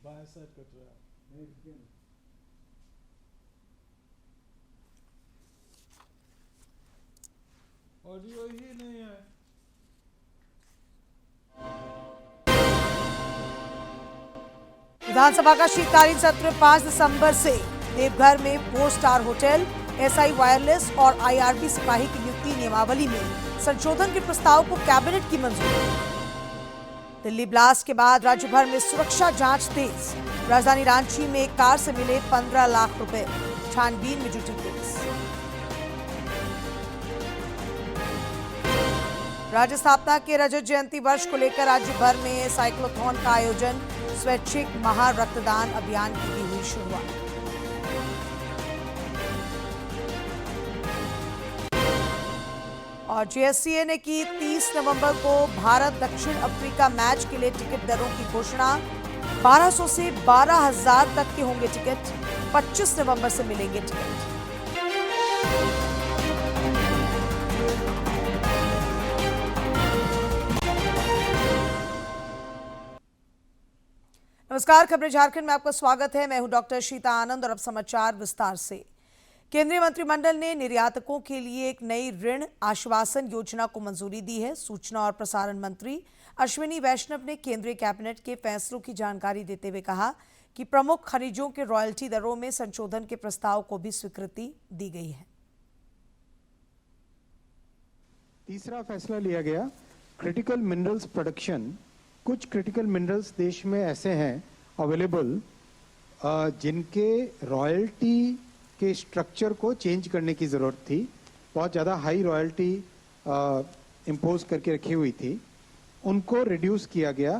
बाएं side cut रहा है। ऑडियो ही नहीं है। विधानसभा का शीतकालीन सत्र 5 दिसंबर से देवघर में 4 स्टार होटल, एसआई वायरलेस और आईआरबी सिपाही की नियुक्ति नियमावली में संशोधन के प्रस्ताव को कैबिनेट की मंजूरी। दिल्ली ब्लास्ट के बाद राज्य भर में सुरक्षा जांच तेज। राजधानी रांची में एक कार से मिले 15 लाख रुपए, छानबीन में जुटी पुलिस। राज्य स्थापना के रजत जयंती वर्ष को लेकर राज्य भर में साइक्लोथॉन का आयोजन, स्वैच्छिक महा रक्तदान अभियान की भी हुई शुरुआत। और जीएससीए ने की 30 नवंबर को भारत दक्षिण अफ्रीका मैच के लिए टिकट दरों की घोषणा। 1200 से 12,000 तक के होंगे टिकट। 25 नवंबर से मिलेंगे टिकट। नमस्कार, खबरें झारखंड में आपका स्वागत है। मैं हूं डॉक्टर शीता आनंद और अब समाचार विस्तार से। केंद्रीय मंत्रिमंडल ने निर्यातकों के लिए एक नई ऋण आश्वासन योजना को मंजूरी दी है। सूचना और प्रसारण मंत्री अश्विनी वैष्णव ने केंद्रीय कैबिनेट के फैसलों की जानकारी देते हुए कहा कि प्रमुख खनिजों के रॉयल्टी दरों में संशोधन के प्रस्ताव को भी स्वीकृति दी गई है। तीसरा फैसला लिया गया, क्रिटिकल मिनरल्स प्रोडक्शन। कुछ क्रिटिकल मिनरल्स देश में ऐसे हैं अवेलेबल जिनके रॉयल्टी के स्ट्रक्चर को चेंज करने की ज़रूरत थी। बहुत ज़्यादा हाई रॉयल्टी इम्पोज करके रखी हुई थी, उनको रिड्यूस किया गया।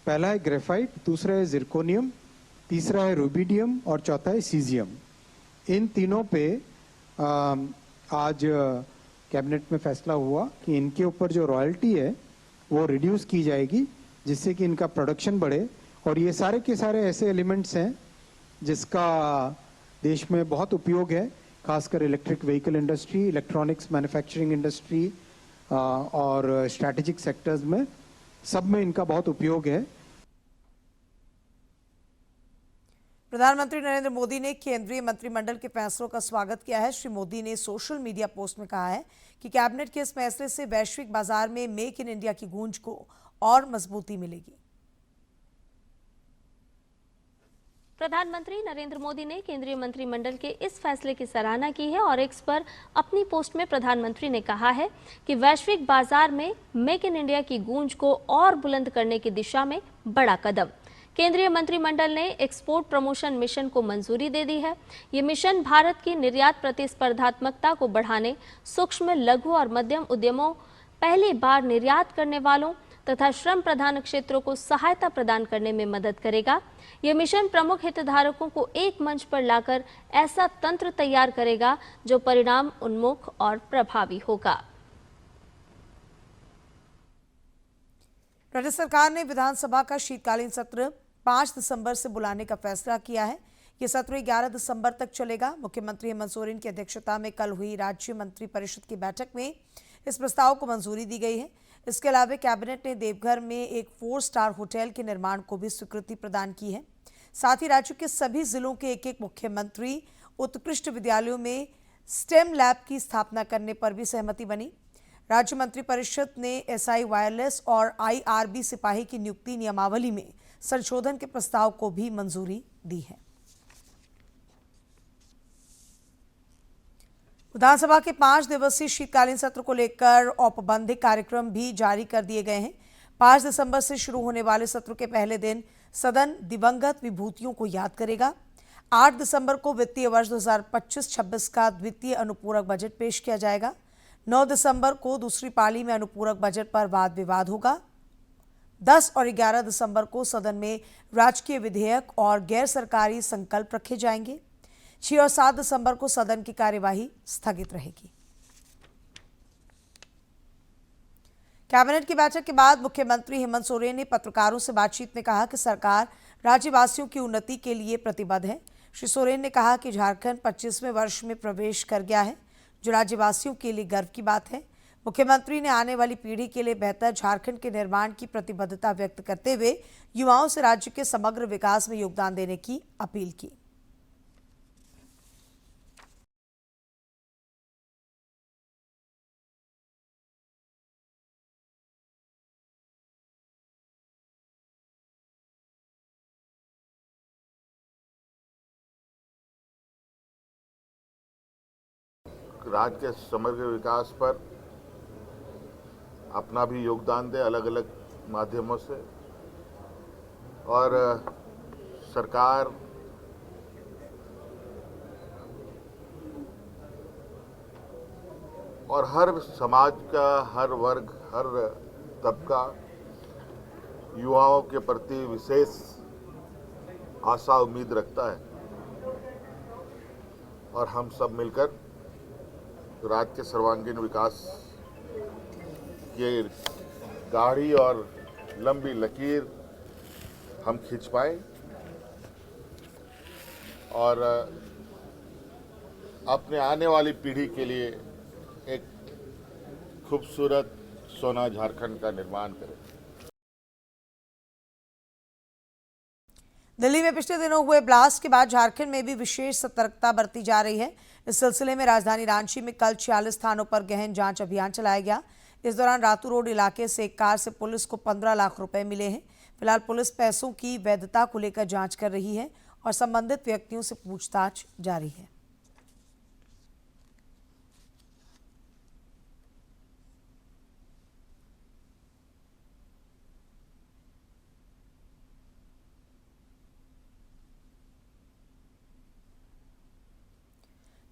पहला है ग्रेफाइट, दूसरा है जिरकोनियम, तीसरा है रूबिडियम और चौथा है सीजियम। इन तीनों पे आज कैबिनेट में फैसला हुआ कि इनके ऊपर जो रॉयल्टी है वो रिड्यूस की जाएगी, जिससे कि इनका प्रोडक्शन बढ़े। और ये सारे के सारे ऐसे एलिमेंट्स हैं जिसका देश में बहुत उपयोग है, खासकर electric vehicle industry, electronics manufacturing industry और स्ट्रैटेजिक सेक्टर्स में, सब में इनका बहुत उपयोग है। प्रधानमंत्री नरेंद्र मोदी ने केंद्रीय मंत्रिमंडल के फैसलों का स्वागत किया है। श्री मोदी ने सोशल मीडिया पोस्ट में कहा है कि कैबिनेट के इस फैसले से वैश्विक बाजार में मेक इन इंडिया की गूंज को और मजबूती मिलेगी। प्रधानमंत्री नरेंद्र मोदी ने केंद्रीय मंत्रिमंडल के इस फैसले की सराहना की है और एक्स पर अपनी पोस्ट में प्रधानमंत्री ने कहा है कि वैश्विक बाजार में मेक इन इंडिया की गूंज को और बुलंद करने की दिशा में बड़ा कदम। केंद्रीय मंत्रिमंडल ने एक्सपोर्ट प्रमोशन मिशन को मंजूरी दे दी है। ये मिशन भारत की निर्यात प्रतिस्पर्धात्मकता को बढ़ाने, सूक्ष्म, लघु और मध्यम उद्यमों, पहली बार निर्यात करने वालों तथा श्रम प्रधान क्षेत्रों को सहायता प्रदान करने में मदद करेगा। यह मिशन प्रमुख हितधारकों को एक मंच पर लाकर ऐसा तंत्र तैयार करेगा जो परिणाम उन्मुख और प्रभावी होगा। राज्य सरकार ने विधानसभा का शीतकालीन सत्र 5 दिसंबर से बुलाने का फैसला किया है। यह सत्र 11 दिसंबर तक चलेगा। मुख्यमंत्री हेमंत सोरेन की अध्यक्षता में कल हुई राज्य मंत्री परिषद की बैठक में इस प्रस्ताव को मंजूरी दी गई है। इसके अलावा कैबिनेट ने देवघर में एक 4 स्टार होटल के निर्माण को भी स्वीकृति प्रदान की है। साथ ही राज्य के सभी जिलों के एक मुख्यमंत्री उत्कृष्ट विद्यालयों में स्टेम लैब की स्थापना करने पर भी सहमति बनी। राज्य मंत्री परिषद ने एसआई वायरलेस और आईआरबी सिपाही की नियुक्ति नियमावली में संशोधन के प्रस्ताव को भी मंजूरी दी है। विधानसभा के 5 दिवसीय शीतकालीन सत्र को लेकर औपबंधिक कार्यक्रम भी जारी कर दिए गए हैं। 5 दिसंबर से शुरू होने वाले सत्र के पहले दिन सदन दिवंगत विभूतियों को याद करेगा। 8 दिसंबर को वित्तीय वर्ष 2025-26 का द्वितीय अनुपूरक बजट पेश किया जाएगा। 9 दिसंबर को दूसरी पाली में अनुपूरक बजट पर वाद विवाद होगा। 10 और 11 दिसंबर को सदन में राजकीय विधेयक और गैर सरकारी संकल्प रखे जाएंगे। 6 और 7 दिसंबर को सदन की कार्यवाही स्थगित रहेगी। कैबिनेट की बैठक के बाद मुख्यमंत्री हेमंत सोरेन ने पत्रकारों से बातचीत में कहा कि सरकार राज्यवासियों की उन्नति के लिए प्रतिबद्ध है। श्री सोरेन ने कहा कि झारखंड 25वें वर्ष में प्रवेश कर गया है, जो राज्यवासियों के लिए गर्व की बात है। मुख्यमंत्री ने आने वाली पीढ़ी के लिए बेहतर झारखंड के निर्माण की प्रतिबद्धता व्यक्त करते हुए युवाओं से राज्य के समग्र विकास में योगदान देने की अपील की। राज्य के समग्र विकास पर अपना भी योगदान दे अलग अलग माध्यमों से, और सरकार और हर समाज का, हर वर्ग, हर तबका युवाओं के प्रति विशेष आशा उम्मीद रखता है, और हम सब मिलकर राज्य के सर्वांगीण विकास की गाढ़ी और लंबी लकीर हम खींच पाए और अपने आने वाली पीढ़ी के लिए एक खूबसूरत सोना झारखंड का निर्माण करें। दिल्ली में पिछले दिनों हुए ब्लास्ट के बाद झारखंड में भी विशेष सतर्कता बरती जा रही है। इस सिलसिले में राजधानी रांची में कल 46 स्थानों पर गहन जांच अभियान चलाया गया। इस दौरान रातू रोड इलाके से एक कार से पुलिस को 15 लाख रुपए मिले हैं। फिलहाल पुलिस पैसों की वैधता को लेकर जांच कर रही है और संबंधित व्यक्तियों से पूछताछ जारी है।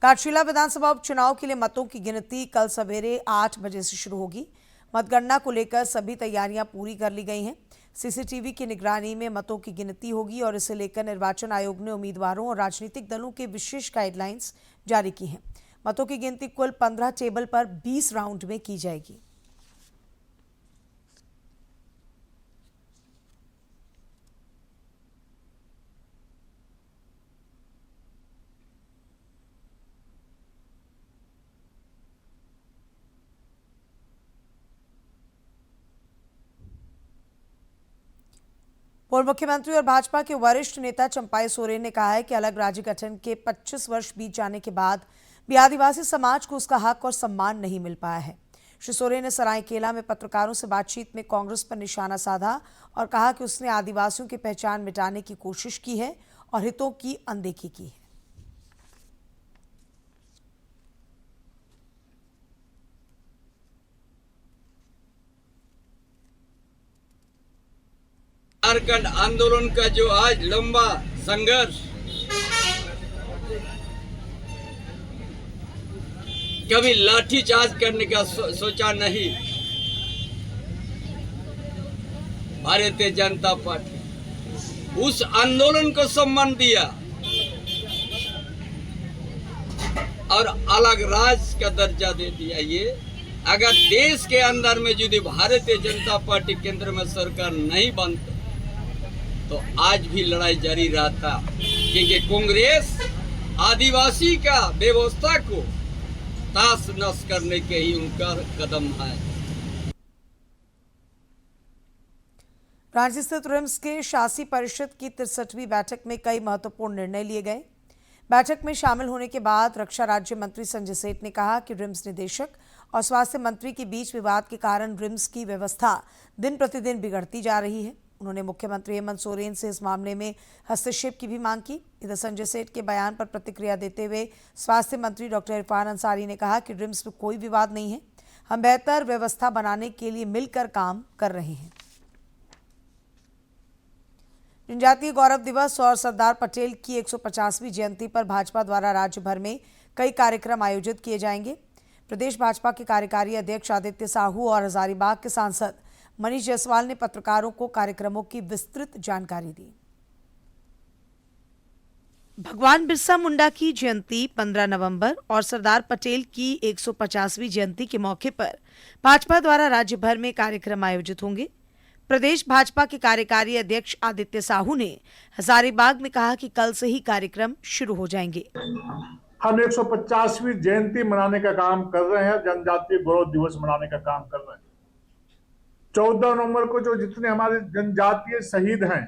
घाटशिला विधानसभा उपचुनाव के लिए मतों की गिनती कल सवेरे 8 बजे से शुरू होगी। मतगणना को लेकर सभी तैयारियां पूरी कर ली गई हैं। सीसीटीवी की निगरानी में मतों की गिनती होगी और इसे लेकर निर्वाचन आयोग ने उम्मीदवारों और राजनीतिक दलों के विशेष गाइडलाइंस जारी की हैं। मतों की गिनती कुल 15 टेबल पर 20 राउंड में की जाएगी। पूर्व मुख्यमंत्री और भाजपा के वरिष्ठ नेता चंपाई सोरेन ने कहा है कि अलग राज्य गठन के 25 वर्ष बीत जाने के बाद भी आदिवासी समाज को उसका हक और सम्मान नहीं मिल पाया है। श्री सोरेन ने सरायकेला में पत्रकारों से बातचीत में कांग्रेस पर निशाना साधा और कहा कि उसने आदिवासियों की पहचान मिटाने की कोशिश की है और हितों की अनदेखी की है। झारखंड आंदोलन का जो आज लंबा संघर्ष, कभी लाठीचार्ज करने का सोचा नहीं। भारतीय जनता पार्टी उस आंदोलन को सम्मान दिया और अलग राज्य का दर्जा दे दिया। ये अगर देश के अंदर में यदि भारतीय जनता पार्टी केंद्र में सरकार नहीं बनती तो आज भी लड़ाई जारी रहता, क्योंकि कांग्रेस आदिवासी का व्यवस्था को ताश नश करने के ही उनका कदम है। रांची स्थित रिम्स के शासी परिषद की 63वीं बैठक में कई महत्वपूर्ण निर्णय लिए गए। बैठक में शामिल होने के बाद रक्षा राज्य मंत्री संजय सेठ ने कहा कि रिम्स निदेशक और स्वास्थ्य मंत्री के बीच विवाद के कारण रिम्स की व्यवस्था दिन प्रतिदिन बिगड़ती जा रही है। उन्होंने मुख्यमंत्री हेमंत सोरेन से इस मामले में हस्तक्षेप की भी मांग की। इधर संजय सेठ के बयान पर प्रतिक्रिया देते हुए स्वास्थ्य मंत्री डॉक्टर इरफान अंसारी ने कहा कि रिम्स में कोई विवाद नहीं है, हम बेहतर व्यवस्था बनाने के लिए मिलकर काम कर रहे हैं। जनजातीय गौरव दिवस और सरदार पटेल की 150वीं जयंती पर भाजपा द्वारा राज्य भर में कई कार्यक्रम आयोजित किए जाएंगे। प्रदेश भाजपा के कार्यकारी अध्यक्ष आदित्य साहू और हजारीबाग के सांसद मनीष जायसवाल ने पत्रकारों को कार्यक्रमों की विस्तृत जानकारी दी। भगवान बिरसा मुंडा की जयंती 15 नवंबर और सरदार पटेल की 150वीं जयंती के मौके पर भाजपा द्वारा राज्य भर में कार्यक्रम आयोजित होंगे। प्रदेश भाजपा के कार्यकारी अध्यक्ष आदित्य साहू ने हजारीबाग में कहा कि कल से ही कार्यक्रम शुरू हो जाएंगे। हम 150वीं जयंती मनाने का काम कर रहे हैं, जनजातीय गौरव दिवस मनाने का काम कर रहे हैं। 14 नवंबर को जो जितने हमारे जनजातीय शहीद हैं,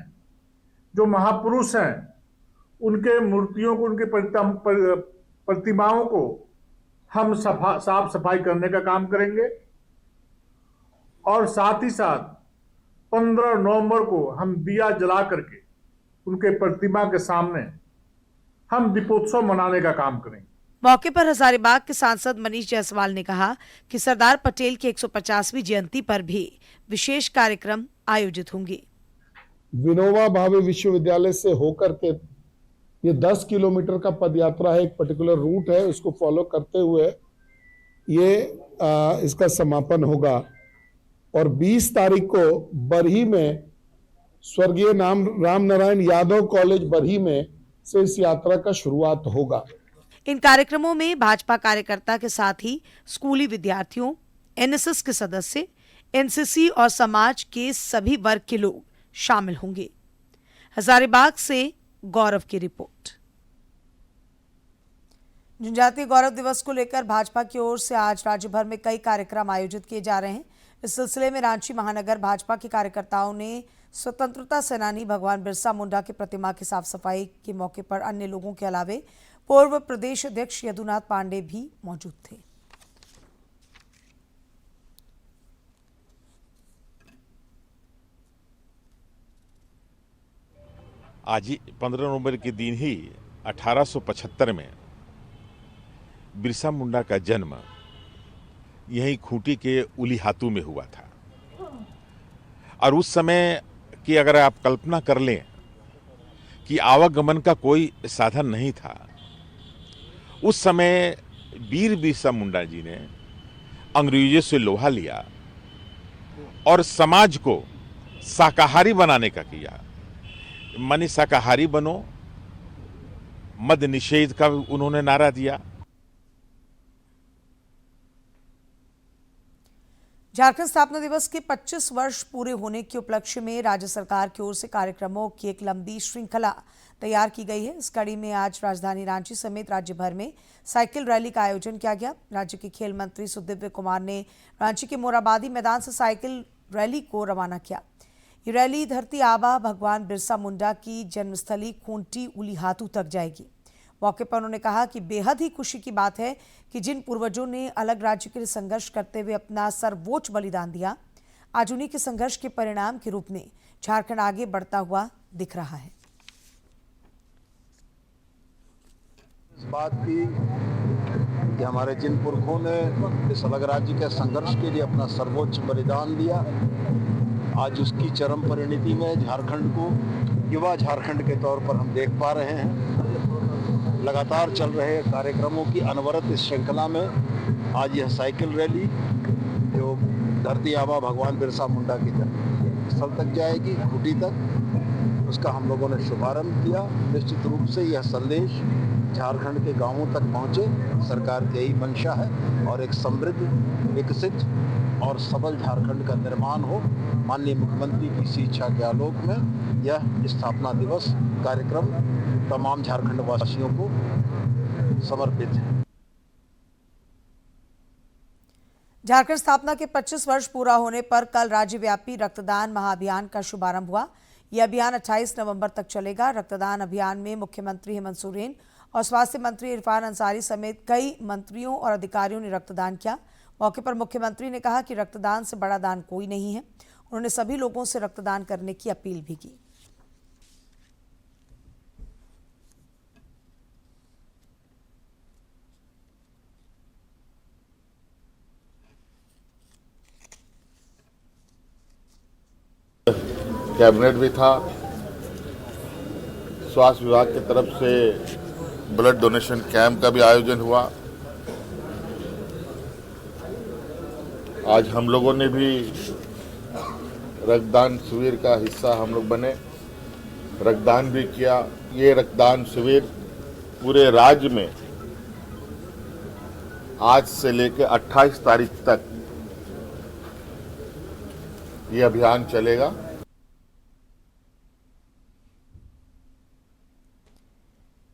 जो महापुरुष हैं, उनके मूर्तियों को, उनके प्रतिमाओं को हम साफ सफाई करने का काम करेंगे। और साथ ही साथ 15 नवंबर को हम दिया जला करके उनके प्रतिमा के सामने हम दीपोत्सव मनाने का काम करेंगे। मौके पर हजारीबाग के सांसद मनीष जायसवाल ने कहा कि सरदार पटेल की 150वीं जयंती पर भी विशेष कार्यक्रम आयोजित होंगे। विनोबा भावे विश्वविद्यालय से होकर के ये 10 किलोमीटर का पदयात्रा है, एक पर्टिकुलर रूट है, उसको फॉलो करते हुए ये इसका समापन होगा। और 20 तारीख को बरही में स्वर्गीय राम नारायण यादव कॉलेज बरही में से इस यात्रा का शुरुआत होगा। इन कार्यक्रमों में भाजपा कार्यकर्ता के साथ ही स्कूली विद्यार्थियों, एनएसएस के सदस्य, एनसीसी और समाज के सभी वर्ग के लोग शामिल होंगे। हजारीबाग से गौरव की रिपोर्ट। जनजातीय गौरव दिवस को लेकर भाजपा की ओर से आज राज्य भर में कई कार्यक्रम आयोजित किए जा रहे हैं। इस सिलसिले में रांची महानगर भाजपा के कार्यकर्ताओं ने स्वतंत्रता सेनानी भगवान बिरसा मुंडा की प्रतिमा की साफ सफाई के मौके पर अन्य लोगों के अलावे पूर्व प्रदेश अध्यक्ष यदुनाथ पांडे भी मौजूद थे। आज ही 15 नवंबर के दिन ही 1875 में बिरसा मुंडा का जन्म यहीं खूंटी के उलीहातू में हुआ था। और उस समय की अगर आप कल्पना कर लें कि आवागमन का कोई साधन नहीं था, उस समय वीर बिरसा मुंडा जी ने अंग्रेजों से लोहा लिया और समाज को शाकाहारी बनाने का किया। माने शाकाहारी बनो, मद निषेध का उन्होंने नारा दिया। झारखंड स्थापना दिवस के 25 वर्ष पूरे होने के उपलक्ष्य में राज्य सरकार की ओर से कार्यक्रमों की एक लंबी श्रृंखला तैयार की गई है। इस कड़ी में आज राजधानी रांची समेत राज्य भर में साइकिल रैली का आयोजन किया गया। राज्य के खेल मंत्री सुदिव्य कुमार ने रांची के मोराबादी मैदान से साइकिल रैली को रवाना किया। ये रैली धरती आबा भगवान बिरसा मुंडा की जन्मस्थली खूंटी उलीहातू तक जाएगी। मौके पर उन्होंने कहा कि बेहद ही खुशी की बात है कि जिन पूर्वजों ने अलग राज्य के लिए संघर्ष करते हुए अपना सर्वोच्च बलिदान दिया, आज उन्हीं के संघर्ष के परिणाम के रूप में झारखंड आगे बढ़ता हुआ दिख रहा है। इस बात की कि हमारे जिन पुरखों ने इस अलग राज्य के संघर्ष के लिए अपना सर्वोच्च बलिदान दिया, आज उसकी चरम परिणति में झारखंड को युवा झारखंड के तौर पर हम देख पा रहे हैं। लगातार चल रहे कार्यक्रमों की अनवरत इस श्रृंखला में आज यह साइकिल रैली जो धरती आबा भगवान बिरसा मुंडा की स्थल तक जाएगी, खूंटी तक, उसका हम लोगों ने शुभारंभ किया। निश्चित रूप से यह संदेश झारखंड के गांवों तक पहुंचे, सरकार की यही मंशा है और एक समृद्ध, विकसित और सबल झारखंड का निर्माण हो। माननीय मुख्यमंत्री की इसी इच्छा के आलोक में यह स्थापना दिवस कार्यक्रम तमाम झारखंड वासियों को समर्पित है। झारखंड स्थापना के 25 वर्ष पूरा होने पर कल राज्यव्यापी रक्तदान महाअभियान का शुभारंभ हुआ। यह अभियान 28 नवंबर तक चलेगा। रक्तदान अभियान में मुख्यमंत्री हेमंत सोरेन और स्वास्थ्य मंत्री इरफान अंसारी समेत कई मंत्रियों और अधिकारियों ने रक्तदान किया। मौके पर मुख्यमंत्री ने कहा कि रक्तदान से बड़ा दान कोई नहीं है। उन्होंने सभी लोगों से रक्तदान करने की अपील भी की। कैबिनेट भी था। स्वास्थ्य विभाग की तरफ से ब्लड डोनेशन कैंप का भी आयोजन हुआ। आज हम लोगों ने भी रक्तदान शिविर का हिस्सा हम लोग बने, रक्तदान भी किया। ये रक्तदान शिविर पूरे राज्य में आज से लेकर 28 तारीख तक ये अभियान चलेगा।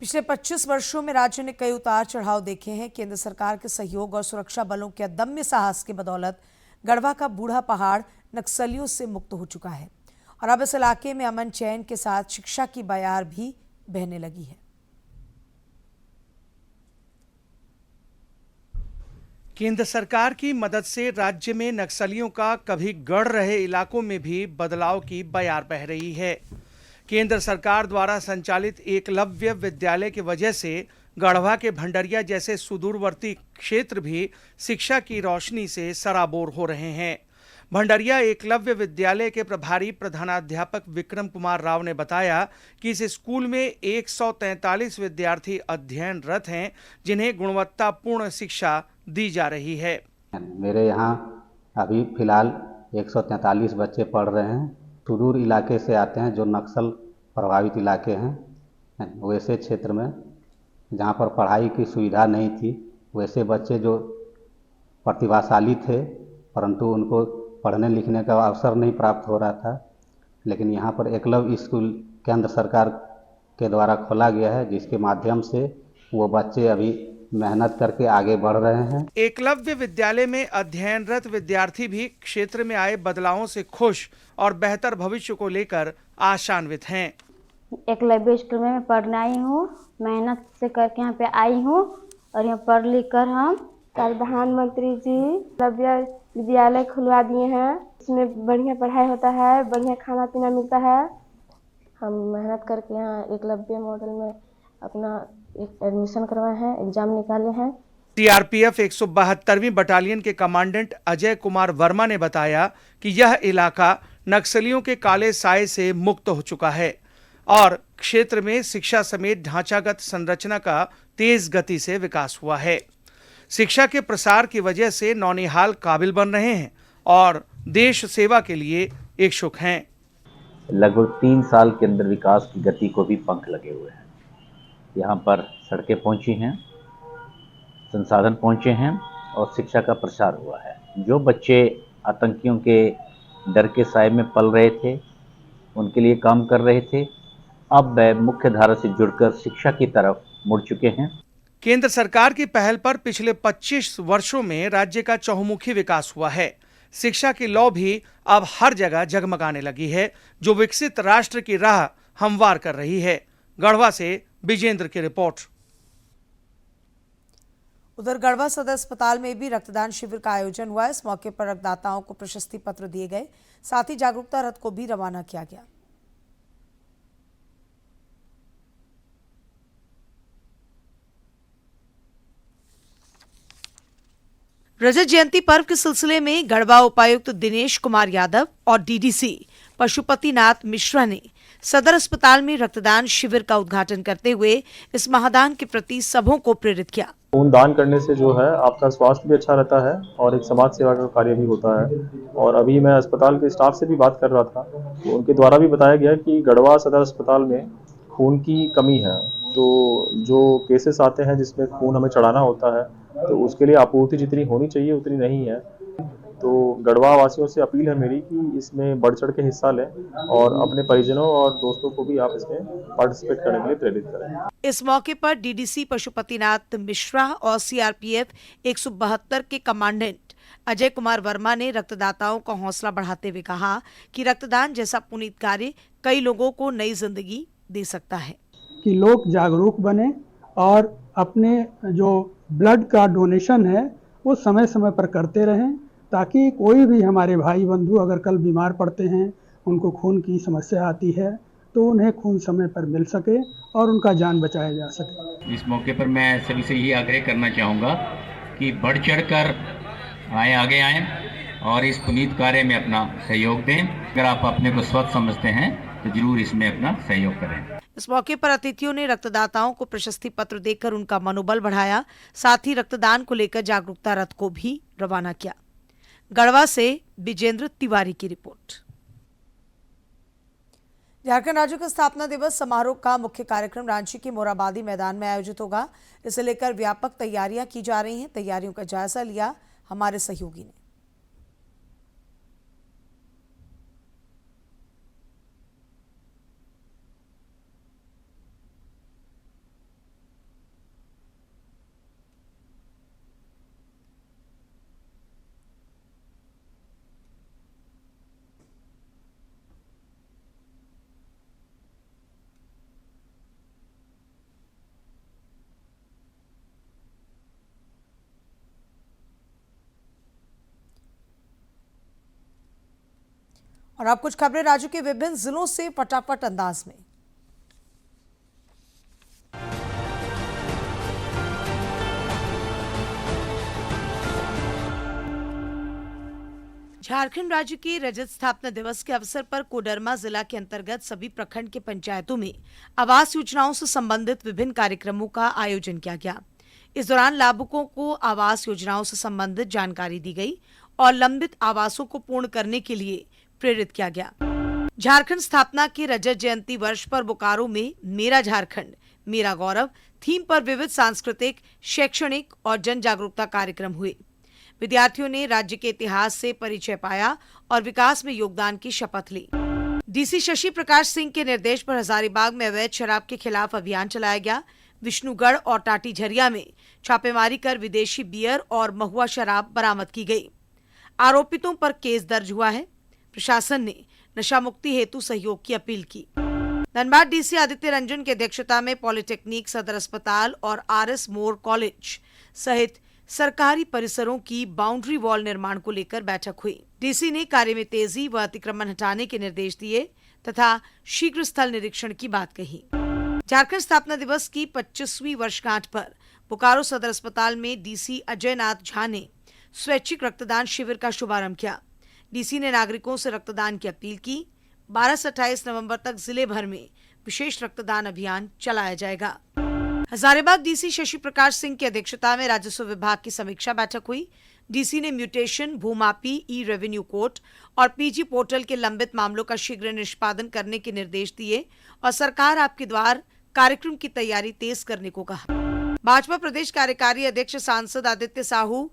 पिछले 25 वर्षों में राज्य ने कई उतार चढ़ाव देखे हैं। केंद्र सरकार के सहयोग और सुरक्षा बलों के अदम्य साहस की बदौलत गढ़वा का बूढ़ा पहाड़ नक्सलियों से मुक्त हो चुका है और अब इस इलाके में अमन चैन के साथ शिक्षा की बयार भी बहने लगी है। केंद्र सरकार की मदद से राज्य में नक्सलियों का कभी गढ़ रहे इलाकों में भी बदलाव की बयार बह रही है। केंद्र सरकार द्वारा संचालित एकलव्य विद्यालय की वजह से गढ़वा के भंडरिया जैसे सुदूरवर्ती क्षेत्र भी शिक्षा की रोशनी से सराबोर हो रहे हैं। भंडरिया एकलव्य विद्यालय के प्रभारी प्रधानाध्यापक विक्रम कुमार राव ने बताया कि इस स्कूल में 143 विद्यार्थी अध्ययनरत हैं, जिन्हें गुणवत्तापूर्ण शिक्षा दी जा रही है। मेरे यहाँ अभी फिलहाल 143 बच्चे पढ़ रहे हैं। सुदूर इलाके से आते हैं, जो नक्सल प्रभावित इलाके हैं। वैसे क्षेत्र में जहाँ पर पढ़ाई की सुविधा नहीं थी, वैसे बच्चे जो प्रतिभाशाली थे परंतु उनको पढ़ने लिखने का अवसर नहीं प्राप्त हो रहा था, लेकिन यहाँ पर एकलव्य स्कूल केंद्र सरकार के द्वारा खोला गया है, जिसके माध्यम से वो बच्चे अभी मेहनत करके आगे बढ़ रहे हैं। एकलव्य विद्यालय में अध्ययनरत विद्यार्थी भी क्षेत्र में आए बदलावों से खुश और बेहतर भविष्य को लेकर आशान्वित हैं। एकलव्य स्कूल में मैं पढ़ने आई हूँ, मेहनत से करके यहाँ पे आई हूँ और यहाँ पढ़ लिख कर हम प्रधानमंत्री जी एकलव्य विद्यालय खुलवा दिए हैं। इसमें बढ़िया पढ़ाई होता है, बढ़िया खाना पीना मिलता है। हम मेहनत करके यहाँ एकलव्य मॉडल में अपना एडमिशन करवाए हैं, एग्जाम निकाले हैं। सीआरपीएफ 172वीं बटालियन के कमांडेंट अजय कुमार वर्मा ने बताया कि यह इलाका नक्सलियों के काले साए से मुक्त हो चुका है और क्षेत्र में शिक्षा समेत ढांचागत संरचना का तेज गति से विकास हुआ है। शिक्षा के प्रसार की वजह से नौनिहाल काबिल बन रहे हैं और देश सेवा के लिए इच्छुक हैं। लगभग 3 साल के अंदर विकास की गति को भी पंख लगे हुए हैं। यहाँ पर सड़कें पहुँची हैं, संसाधन पहुँचे हैं और शिक्षा का प्रसार हुआ है। जो बच्चे आतंकियों के डर के साए में पल रहे थे, उनके लिए काम कर रहे थे, अब वे मुख्य धारा से जुड़कर शिक्षा की तरफ मुड़ चुके हैं। केंद्र सरकार की पहल पर पिछले 25 वर्षों में राज्य का चहुमुखी विकास हुआ है। शिक्षा की लौ भी अब हर जगह जगमगाने लगी है, जो विकसित राष्ट्र की राह हमवार कर रही है। गढ़वा से विजेंद्र की रिपोर्ट। उधर गढ़वा सदर अस्पताल में भी रक्तदान शिविर का आयोजन हुआ। इस मौके पर रक्तदाताओं को प्रशस्ति पत्र दिए गए, साथ ही जागरूकता रथ को भी रवाना किया गया। रजत जयंती पर्व के सिलसिले में गढ़वा उपायुक्त दिनेश कुमार यादव और डीडीसी पशुपतिनाथ मिश्रा ने सदर अस्पताल में रक्तदान शिविर का उद्घाटन करते हुए इस महादान के प्रति सबों को प्रेरित किया। खून दान करने से जो है आपका स्वास्थ्य भी अच्छा रहता है और एक समाज सेवा का कार्य भी होता है। और अभी मैं अस्पताल के स्टाफ से भी बात कर रहा था, तो उनके द्वारा भी बताया गया कि गढ़वा सदर अस्पताल में खून की कमी है। तो जो केसेस आते हैं जिसमें खून हमें चढ़ाना होता है, तो उसके लिए आपूर्ति जितनी होनी चाहिए उतनी नहीं है। तो गढ़वा वासियों से अपील है मेरी कि इसमें बढ़ चढ़ के हिस्सा लें और अपने परिजनों और दोस्तों को भी आप इसमें पार्टिसिपेट करने के लिए प्रेरित करें। इस मौके पर डीडीसी पशुपतिनाथ मिश्रा और सीआरपीएफ 172 के कमांडेंट अजय कुमार वर्मा ने रक्तदाताओं का हौसला बढ़ाते हुए कहा कि रक्तदान जैसा पुनीत कार्य कई लोगों को नई जिंदगी दे सकता है। कि लोग जागरूक बने और अपने जो ब्लड का डोनेशन है वो समय समय पर करते रहें, ताकि कोई भी हमारे भाई बंधु अगर कल बीमार पड़ते हैं, उनको खून की समस्या आती है, तो उन्हें खून समय पर मिल सके और उनका जान बचाया जा सके। इस मौके पर मैं सभी से यही आग्रह करना चाहूँगा कि बढ़ चढ़कर आगे आएँ और इस पुनीत कार्य में अपना सहयोग दें। अगर आप अपने को स्वस्थ समझते हैं तो जरूर इसमें अपना सहयोग करें। इस मौके पर अतिथियों ने रक्तदाताओं को प्रशस्ति पत्र देकर उनका मनोबल बढ़ाया, साथ ही रक्तदान को लेकर जागरूकता रथ को भी रवाना किया। गढ़वा से विजेंद्र तिवारी की रिपोर्ट। झारखंड राज्य का स्थापना दिवस समारोह का मुख्य कार्यक्रम रांची के मोराबादी मैदान में आयोजित होगा। इसे लेकर व्यापक तैयारियां की जा रही हैं। तैयारियों का जायजा लिया हमारे सहयोगी ने। और अब कुछ खबरें राज्य के विभिन्न जिलों से फटाफट अंदाज में। झारखंड राज्य के रजत स्थापना दिवस के अवसर पर कोडरमा जिला के अंतर्गत सभी प्रखंड के पंचायतों में आवास योजनाओं से संबंधित विभिन्न कार्यक्रमों का आयोजन किया गया। इस दौरान लाभुकों को आवास योजनाओं से संबंधित जानकारी दी गई और लंबित आवासों को पूर्ण करने के लिए प्रेरित किया गया। झारखंड स्थापना के रजत जयंती वर्ष पर बोकारो में मेरा झारखंड मेरा गौरव थीम पर विविध सांस्कृतिक, शैक्षणिक और जन जागरूकता कार्यक्रम हुए। विद्यार्थियों ने राज्य के इतिहास से परिचय पाया और विकास में योगदान की शपथ ली। डीसी शशि प्रकाश सिंह के निर्देश पर हजारीबाग में अवैध शराब के खिलाफ अभियान चलाया गया। विष्णुगढ़ और टाटी झरिया में छापेमारी कर विदेशी बियर और महुआ शराब बरामद की गई। आरोपितों पर केस दर्ज हुआ है। प्रशासन ने नशा मुक्ति हेतु सहयोग की अपील की। धनबाद डीसी आदित्य रंजन की अध्यक्षता में पॉलिटेक्निक, सदर अस्पताल और आरएस मोर कॉलेज सहित सरकारी परिसरों की बाउंड्री वॉल निर्माण को लेकर बैठक हुई। डीसी ने कार्य में तेजी व अतिक्रमण हटाने के निर्देश दिए तथा शीघ्र स्थल निरीक्षण की बात कही। झारखंड स्थापना दिवस की 25वीं वर्षगांठ पर बोकारो सदर अस्पताल में डीसी अजय नाथ झा ने स्वैच्छिक रक्तदान शिविर का शुभारंभ किया। डीसी ने नागरिकों से रक्तदान की अपील की। 12 से 28 नवंबर तक जिले भर में विशेष रक्तदान अभियान चलाया जाएगा। हजारीबाग डीसी शशि प्रकाश सिंह की अध्यक्षता में राजस्व विभाग की समीक्षा बैठक हुई। डीसी ने म्यूटेशन, भूमापी, ई रेवेन्यू कोर्ट और पीजी पोर्टल के लंबित मामलों का शीघ्र निष्पादन करने के निर्देश दिए और सरकार आपके द्वार कार्यक्रम की तैयारी तेज करने को कहा। भाजपा प्रदेश कार्यकारी अध्यक्ष सांसद आदित्य साहू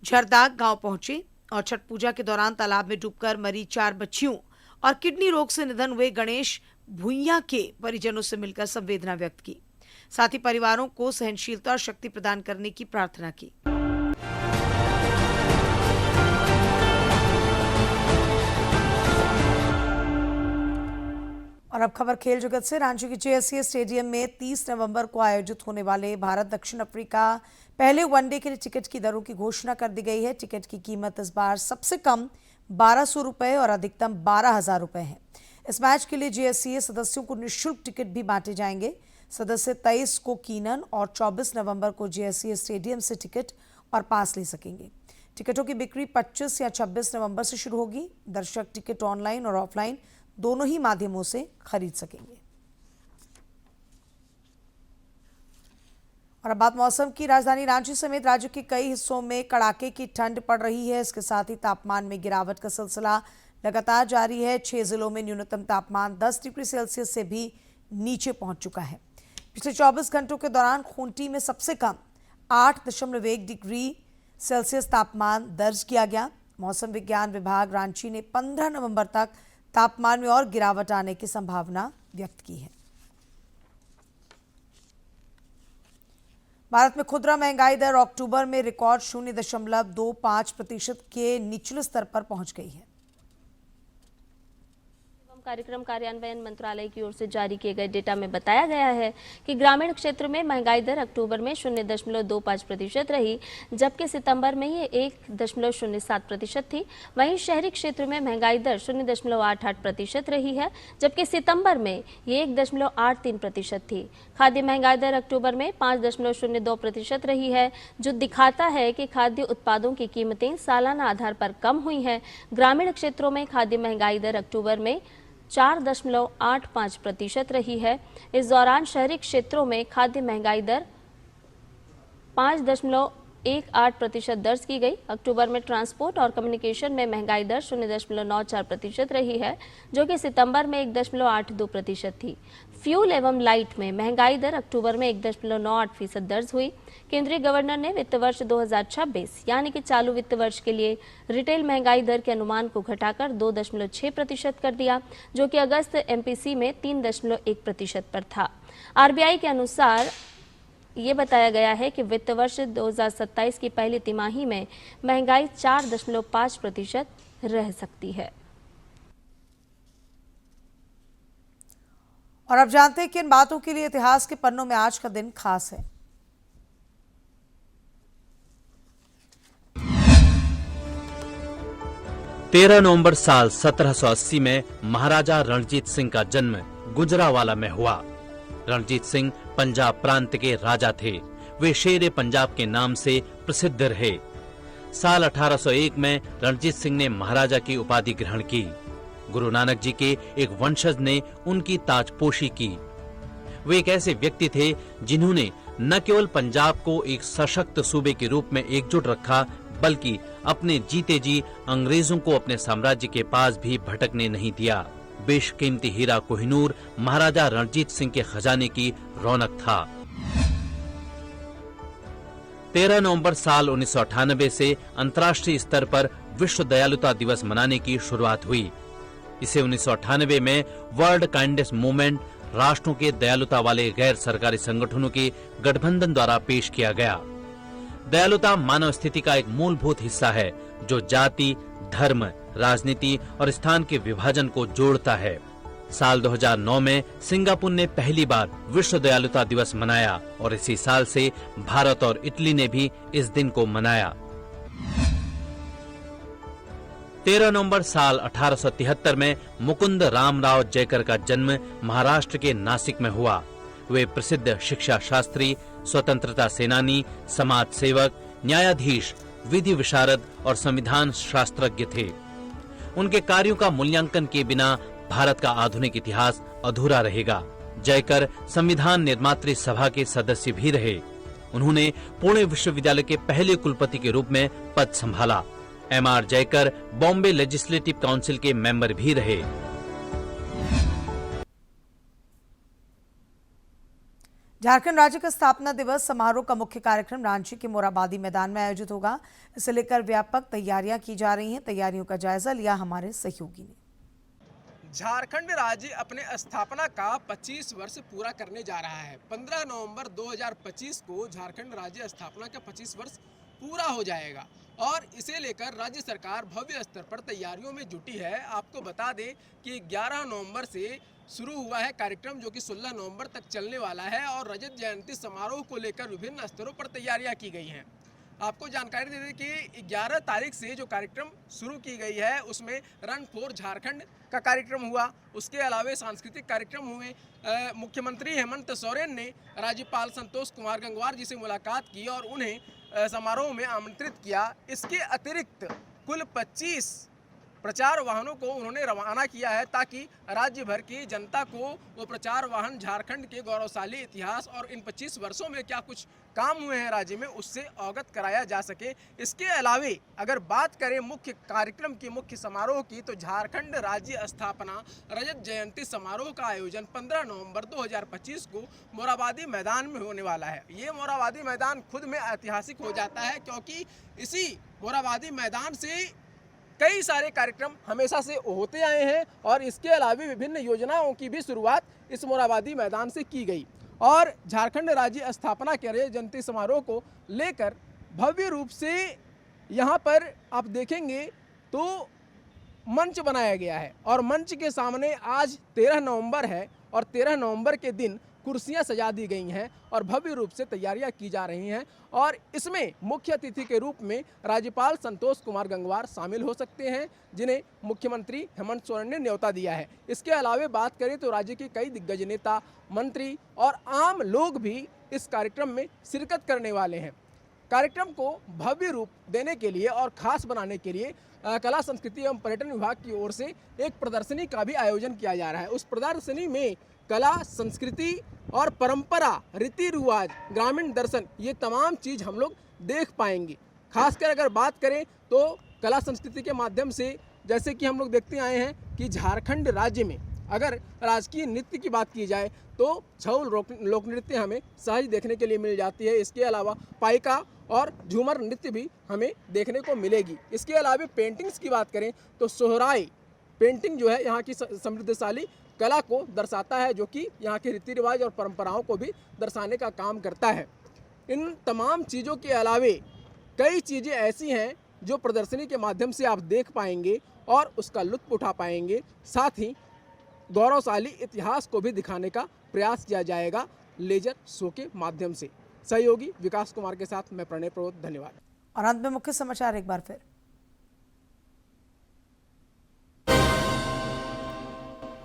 झरदाग गांव पहुंचे और छठ पूजा के दौरान तालाब में डूबकर मरी 4 बच्चियों और किडनी रोग से निधन हुए गणेश भुइया के परिजनों से मिलकर संवेदना व्यक्त की। साथ ही परिवारों को सहनशीलता और शक्ति प्रदान करने की प्रार्थना की। और अब खबर खेल जगत से। रांची के जेएससीए स्टेडियम में 30 नवंबर को आयोजित होने वाले भारत दक्षिण अफ्रीका पहले वनडे के लिए टिकट की दरों की घोषणा कर दी गई है। टिकट की कीमत इस बार सबसे कम 1200 रुपए और अधिकतम 12,000 रुपए है। इस मैच के लिए जेएससीए सदस्यों को निःशुल्क टिकट भी बांटे जाएंगे। सदस्य 23 को कीनन और 24 नवंबर को जेएससीए स्टेडियम से टिकट और पास ले सकेंगे। टिकटों की बिक्री 25 या 26 नवंबर से शुरू होगी। दर्शक टिकट ऑनलाइन और ऑफलाइन दोनों ही माध्यमों से खरीद सकेंगे। और अब बात मौसम की। राजधानी रांची समेत राज्य के कई हिस्सों में कड़ाके की ठंड पड़ रही है। इसके साथ ही तापमान में गिरावट का सिलसिला लगातार जारी है। 6 जिलों में न्यूनतम तापमान 10 डिग्री सेल्सियस से भी नीचे पहुंच चुका है। पिछले 24 घंटों के दौरान खूंटी में सबसे कम 8.1 डिग्री सेल्सियस तापमान दर्ज किया गया। मौसम विज्ञान विभाग रांची ने 15 नवंबर तक तापमान में और गिरावट आने की संभावना व्यक्त की है। भारत में खुदरा महंगाई दर अक्टूबर में रिकॉर्ड 0.25% के निचले स्तर पर पहुंच गई है। कार्यक्रम कार्यान्वयन मंत्रालय की ओर से जारी किए गए डेटा में बताया गया है कि ग्रामीण क्षेत्र में महंगाई दर अक्टूबर में 0.25% रही, जबकि सितंबर में ये 1.07% थी। वहीं शहरी क्षेत्र में महंगाई दर 0.88% रही है, जबकि सितंबर में ये 1.83% थी। खाद्य महंगाई दर अक्टूबर में 5.02% रही है, जो दिखाता है कि खाद्य उत्पादों की कीमतें सालाना आधार पर कम हुई हैं। ग्रामीण क्षेत्रों में खाद्य महंगाई दर अक्टूबर में 4.85% रही है। इस दौरान शहरी क्षेत्रों में खाद्य महंगाई दर 5.18% दर्ज की गई। अक्टूबर में ट्रांसपोर्ट और कम्युनिकेशन में महंगाई दर 0.94% रही है, जो कि सितंबर में 1.82% थी। फ्यूल एवं लाइट में महंगाई दर अक्टूबर में 1.98% दर्ज हुई। केंद्रीय गवर्नर ने वित्त वर्ष 2026 यानी कि चालू वित्त वर्ष के लिए रिटेल महंगाई दर के अनुमान को घटाकर 2.6% कर दिया, जो कि अगस्त एमपीसी में 3.1% पर था। आरबीआई के अनुसार ये बताया गया है कि वित्त वर्ष 2027 की पहली तिमाही में महंगाई 4.5% रह सकती है। और अब जानते हैं कि इन बातों के लिए इतिहास के पन्नों में आज का दिन खास है। 13 नवंबर साल 1780 में महाराजा रणजीत सिंह का जन्म गुजरावाला में हुआ। रणजीत सिंह पंजाब प्रांत के राजा थे। वे शेरे पंजाब के नाम से प्रसिद्ध रहे। साल 1801 में रणजीत सिंह ने महाराजा की उपाधि ग्रहण की। गुरु नानक जी के एक वंशज ने उनकी ताजपोशी की। वे एक ऐसे व्यक्ति थे जिन्होंने न केवल पंजाब को एक सशक्त सूबे के रूप में एकजुट रखा, बल्कि अपने जीते जी अंग्रेजों को अपने साम्राज्य के पास भी भटकने नहीं दिया। बेशकीमती हीरा कोहिनूर महाराजा रणजीत सिंह के खजाने की रौनक था। 13 नवंबर साल 1998 से अंतर्राष्ट्रीय स्तर पर विश्व दयालुता दिवस मनाने की शुरुआत हुई। इसे 1998 में वर्ल्ड काइंडनेस मूवमेंट, राष्ट्रों के दयालुता वाले गैर सरकारी संगठनों के गठबंधन द्वारा पेश किया गया। दयालुता मानव स्थिति का एक मूलभूत हिस्सा है जो जाति, धर्म, राजनीति और स्थान के विभाजन को जोड़ता है। साल 2009 में सिंगापुर ने पहली बार विश्व दयालुता दिवस मनाया और इसी साल से भारत और इटली ने भी इस दिन को मनाया। 13 नवंबर साल 1873 में मुकुंद रामराव जयकर का जन्म महाराष्ट्र के नासिक में हुआ। वे प्रसिद्ध शिक्षा शास्त्री, स्वतंत्रता सेनानी, समाज सेवक, न्यायाधीश, विधि विशारद और संविधान शास्त्रज्ञ थे। उनके कार्यों का मूल्यांकन किए बिना भारत का आधुनिक इतिहास अधूरा रहेगा। जयकर संविधान निर्मात्री सभा के सदस्य भी रहे। उन्होंने पुणे विश्वविद्यालय के पहले कुलपति के रूप में पद संभाला। M.R. Jayakar Bombay legislative council के मेंबर भी रहे। झारखंड राज्य का स्थापना दिवस समारोह का मुख्य कार्यक्रम रांची के मोराबादी मैदान में आयोजित होगा। इसे लेकर व्यापक तैयारियां की जा रही हैं। तैयारियों का जायजा लिया हमारे सहयोगी ने। झारखंड राज्य अपने स्थापना का 25 वर्ष पूरा करने जा रहा है। 15 नवंबर 2025 को झारखंड राज्य स्थापना का 25 वर्ष पूरा हो जाएगा और इसे लेकर राज्य सरकार भव्य स्तर पर तैयारियों में जुटी है। आपको बता दें कि 11 नवंबर से शुरू हुआ है कार्यक्रम जो कि 16 नवंबर तक चलने वाला है और रजत जयंती समारोह को लेकर विभिन्न स्तरों पर तैयारियां की गई हैं। आपको जानकारी दे दें कि 11 तारीख से जो कार्यक्रम शुरू की गई है उसमें रन फॉर झारखंड का कार्यक्रम हुआ। उसके अलावा सांस्कृतिक कार्यक्रम हुए। मुख्यमंत्री हेमंत सोरेन ने राज्यपाल संतोष कुमार गंगवार जी से मुलाकात की और उन्हें समारोह में आमंत्रित किया। इसके अतिरिक्त कुल 25 प्रचार वाहनों को उन्होंने रवाना किया है ताकि राज्य भर की जनता को वो प्रचार वाहन झारखंड के गौरवशाली इतिहास और इन 25 वर्षों में क्या कुछ काम हुए हैं राज्य में उससे अवगत कराया जा सके। इसके अलावे अगर बात करें मुख्य कार्यक्रम की, मुख्य समारोह की, तो झारखंड राज्य स्थापना रजत जयंती समारोह का आयोजन 15 नवंबर 2025 को मोराबादी मैदान में होने वाला है। ये मोराबादी मैदान खुद में ऐतिहासिक हो जाता है क्योंकि इसी मोराबादी मैदान से कई सारे कार्यक्रम हमेशा से होते आए हैं और इसके अलावा विभिन्न योजनाओं की भी शुरुआत इस मोराबादी मैदान से की गई और झारखंड राज्य स्थापना के रजत जयंती समारोह को लेकर भव्य रूप से यहाँ पर आप देखेंगे तो मंच बनाया गया है और मंच के सामने आज 13 नवंबर है और 13 नवंबर के दिन कुर्सियां सजा दी गई हैं और भव्य रूप से तैयारियां की जा रही हैं और इसमें मुख्य अतिथि के रूप में राज्यपाल संतोष कुमार गंगवार शामिल हो सकते हैं जिन्हें मुख्यमंत्री हेमंत सोरेन ने न्योता दिया है। इसके अलावा बात करें तो राज्य के कई दिग्गज नेता, मंत्री और आम लोग भी इस कार्यक्रम में शिरकत करने वाले हैं। कार्यक्रम को भव्य रूप देने के लिए और खास बनाने के लिए कला संस्कृति एवं पर्यटन विभाग की ओर से एक प्रदर्शनी का भी आयोजन किया जा रहा है। उस प्रदर्शनी में कला, संस्कृति और परंपरा, रीति रिवाज, ग्रामीण दर्शन, ये तमाम चीज़ हम लोग देख पाएंगे। खासकर अगर बात करें तो कला संस्कृति के माध्यम से जैसे कि हम लोग देखते आए हैं कि झारखंड राज्य में अगर राजकीय नृत्य की बात की जाए तो छऊ लोक नृत्य हमें सहज देखने के लिए मिल जाती है। इसके अलावा पाइका और झूमर नृत्य भी हमें देखने को मिलेगी। इसके अलावा पेंटिंग्स की बात करें तो सोहराई पेंटिंग जो है यहाँ की समृद्धशाली कला को दर्शाता है जो कि यहाँ के रीति रिवाज और परंपराओं को भी दर्शाने का काम करता है। इन तमाम चीज़ों के अलावे कई चीज़ें ऐसी हैं जो प्रदर्शनी के माध्यम से आप देख पाएंगे और उसका लुत्फ उठा पाएंगे। साथ ही गौरवशाली इतिहास को भी दिखाने का प्रयास किया जाएगा लेजर शो के माध्यम से। सहयोगी विकास कुमार के साथ मैं प्रणय प्रबोध, धन्यवाद। और अंत में मुख्य समाचार एक बार फिर।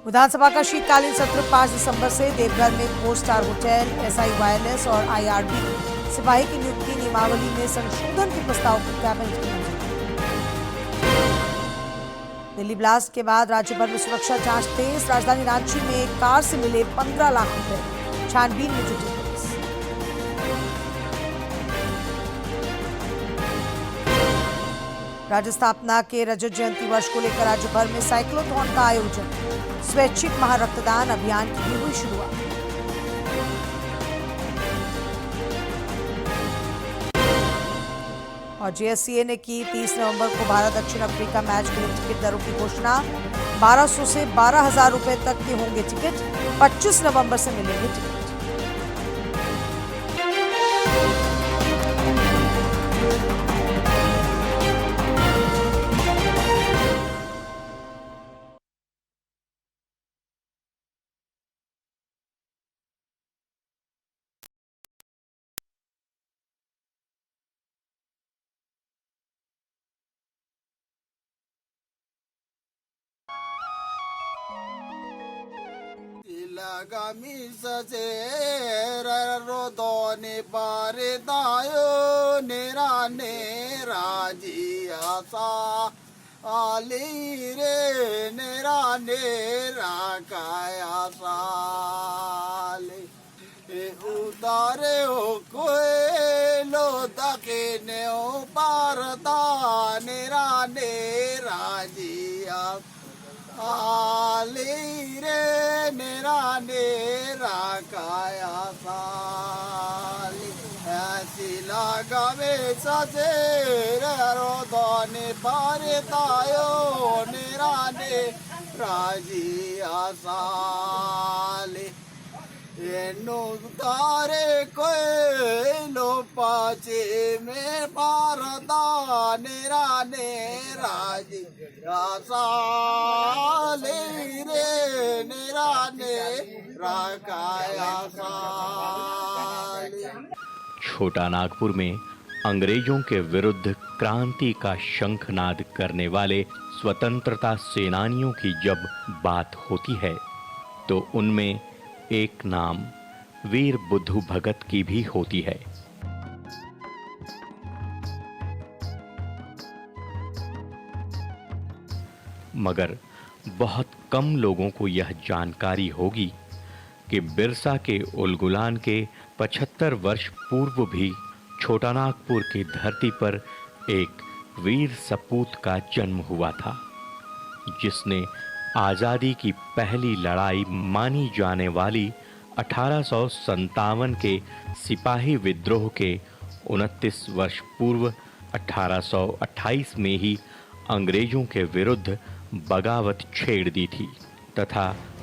विधानसभा का शीतकालीन सत्र 5 दिसंबर से देवघर में 4 स्टार होटल, एसआई वायरलेस और आईआरबी सिपाही की नियुक्ति नियमावली में संशोधन के प्रस्ताव को कैबिनेट की मंजूरी। दिल्ली ब्लास्ट के बाद राज्य भर में सुरक्षा जांच तेज। राजधानी रांची में एक कार से मिले 15 लाख रुपए, छानबीन में जुटी पुलिस। राज्य स्थापना के रजत जयंती वर्ष को लेकर राज्य भर में साइक्लोथॉन का आयोजन, स्वैच्छिक महारक्तदान अभियान की भी हुई शुरुआत। और जेएससीए ने की 30 नवंबर को भारत दक्षिण अफ्रीका मैच के लिए टिकट दरों की घोषणा। 1200 से 12,000 रुपए तक के होंगे टिकट, 25 नवंबर से मिलेंगे टिकट। लगामी सजे रोदोने पारे दायो नेरा नेरा जियासा आली रे नेरा नेरा काया साले उतारे हो कोई लो दके ने ओ पारदा नेरा नेरा जिया आली रे नेरा नेरा काया साली ऐसी लगावे सजे रोदोने पारे तायो नेरा ने राजी आसाली नो तारे कोई लो पाचे में पारदा नेरा नेरा जी साले रे नेरा नेरा काया साले। छोटा नागपुर में अंग्रेजों के विरुद्ध क्रांति का शंखनाद करने वाले स्वतंत्रता सेनानियों की जब बात होती है तो उनमें एक नाम वीर बुद्धू भगत की भी होती है। मगर बहुत कम लोगों को यह जानकारी होगी कि बिरसा के उलगुलान के 75 वर्ष पूर्व भी छोटा नागपुर की धरती पर एक वीर सपूत का जन्म हुआ था, जिसने आज़ादी की पहली लड़ाई मानी जाने वाली 1857 के सिपाही विद्रोह के 29 वर्ष पूर्व 1828 में ही अंग्रेजों के विरुद्ध बगावत छेड़ दी थी तथा